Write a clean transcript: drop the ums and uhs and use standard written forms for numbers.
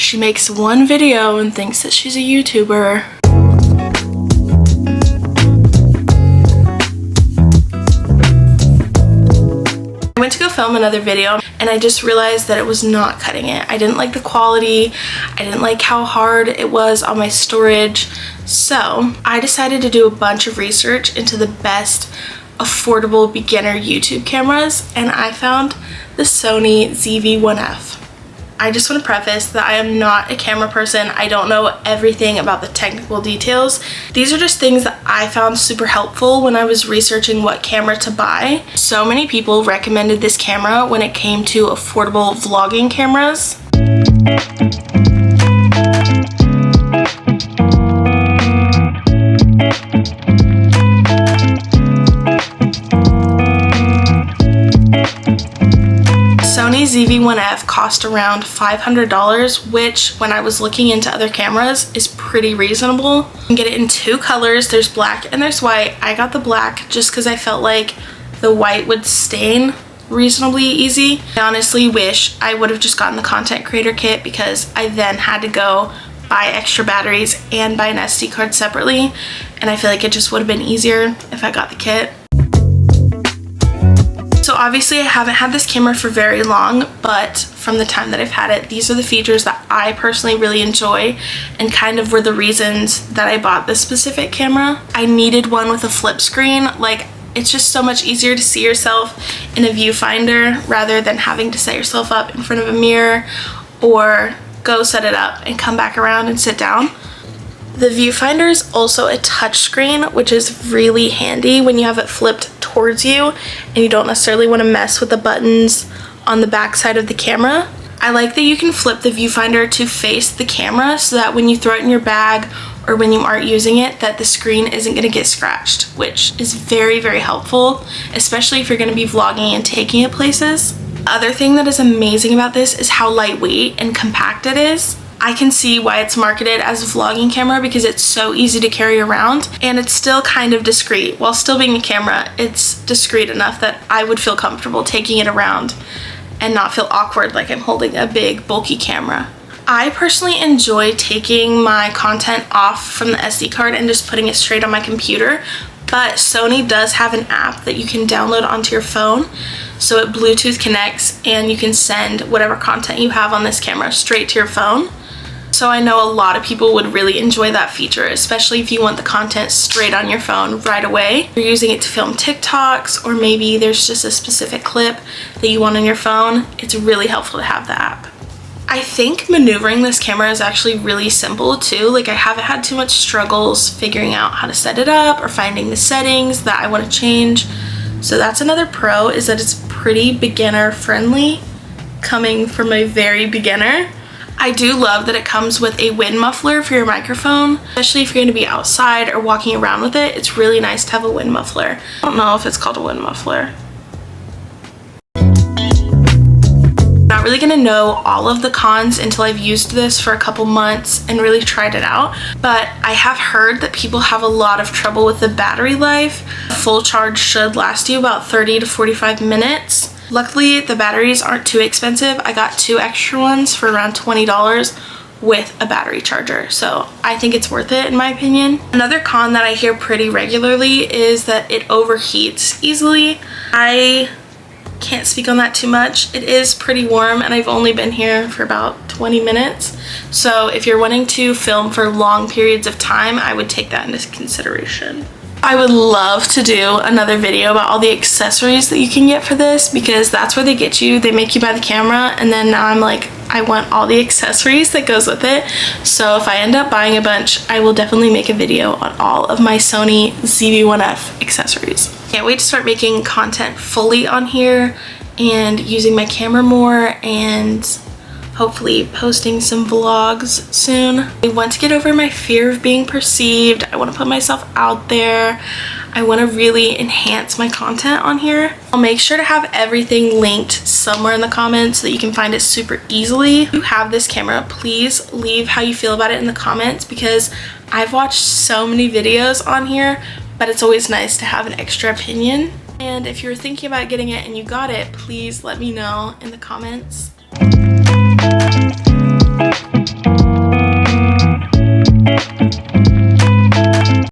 She makes one video and thinks that she's a YouTuber. I went to go film another video and I just realized that it was not cutting it. I didn't like the quality. I didn't like how hard it was on my storage. So I decided to do a bunch of research into the best affordable beginner YouTube cameras, and I found the Sony ZV-1F. I just want to preface that I am not a camera person. I don't know everything about the technical details. These are just things that I found super helpful when I was researching what camera to buy. So many people recommended this camera when it came to affordable vlogging cameras. Sony ZV-1F cost around $500, which when I was looking into other cameras is pretty reasonable. You can get it in two colors. There's black and there's white. I got the black just because I felt like the white would stain reasonably easy. I honestly wish I would have just gotten the content creator kit because I then had to go buy extra batteries and buy an SD card separately, and I feel like it just would have been easier if I got the kit. So obviously I haven't had this camera for very long, but from the time that I've had it, these are the features that I personally really enjoy and kind of were the reasons that I bought this specific camera. I needed one with a flip screen. Like, it's just so much easier to see yourself in a viewfinder rather than having to set yourself up in front of a mirror or go set it up and come back around and sit down. The viewfinder is also a touch screen, which is really handy when you have it flipped towards you and you don't necessarily want to mess with the buttons on the back side of the camera. I like that you can flip the viewfinder to face the camera so that when you throw it in your bag or when you aren't using it, that the screen isn't going to get scratched, which is very, very helpful, especially if you're going to be vlogging and taking it places. The other thing that is amazing about this is how lightweight and compact it is. I can see why it's marketed as a vlogging camera because it's so easy to carry around, and it's still kind of discreet. While still being a camera, it's discreet enough that I would feel comfortable taking it around and not feel awkward like I'm holding a big bulky camera. I personally enjoy taking my content off from the SD card and just putting it straight on my computer, but Sony does have an app that you can download onto your phone, so it Bluetooth connects and you can send whatever content you have on this camera straight to your phone. So I know a lot of people would really enjoy that feature, especially if you want the content straight on your phone right away. You're using it to film TikToks, or maybe there's just a specific clip that you want on your phone. It's really helpful to have the app. I think maneuvering this camera is actually really simple too. Like, I haven't had too much struggles figuring out how to set it up or finding the settings that I want to change. So that's another pro, is that it's pretty beginner friendly coming from a very beginner. I do love that it comes with a wind muffler for your microphone, especially if you're going to be outside or walking around with it. It's really nice to have a wind muffler. I don't know if it's called a wind muffler. Not really going to know all of the cons until I've used this for a couple months and really tried it out, but I have heard that people have a lot of trouble with the battery life. A full charge should last you about 30 to 45 minutes. Luckily, the batteries aren't too expensive. I got two extra ones for around $20 with a battery charger, so I think it's worth it in my opinion. Another con that I hear pretty regularly is that it overheats easily. I can't speak on that too much. It is pretty warm and I've only been here for about 20 minutes. So if you're wanting to film for long periods of time, I would take that into consideration. I would love to do another video about all the accessories that you can get for this, because that's where they get you. They make you buy the camera, and then now I'm like, I want all the accessories that goes with it. So if I end up buying a bunch, I will definitely make a video on all of my Sony ZV-1F accessories. Can't wait to start making content fully on here and using my camera more, and hopefully posting some vlogs soon. I want to get over my fear of being perceived. I want to put myself out there. I want to really enhance my content on here. I'll make sure to have everything linked somewhere in the comments so that you can find it super easily. If you have this camera, please leave how you feel about it in the comments, because I've watched so many videos on here, but it's always nice to have an extra opinion. And if you're thinking about getting it and you got it, please let me know in the comments.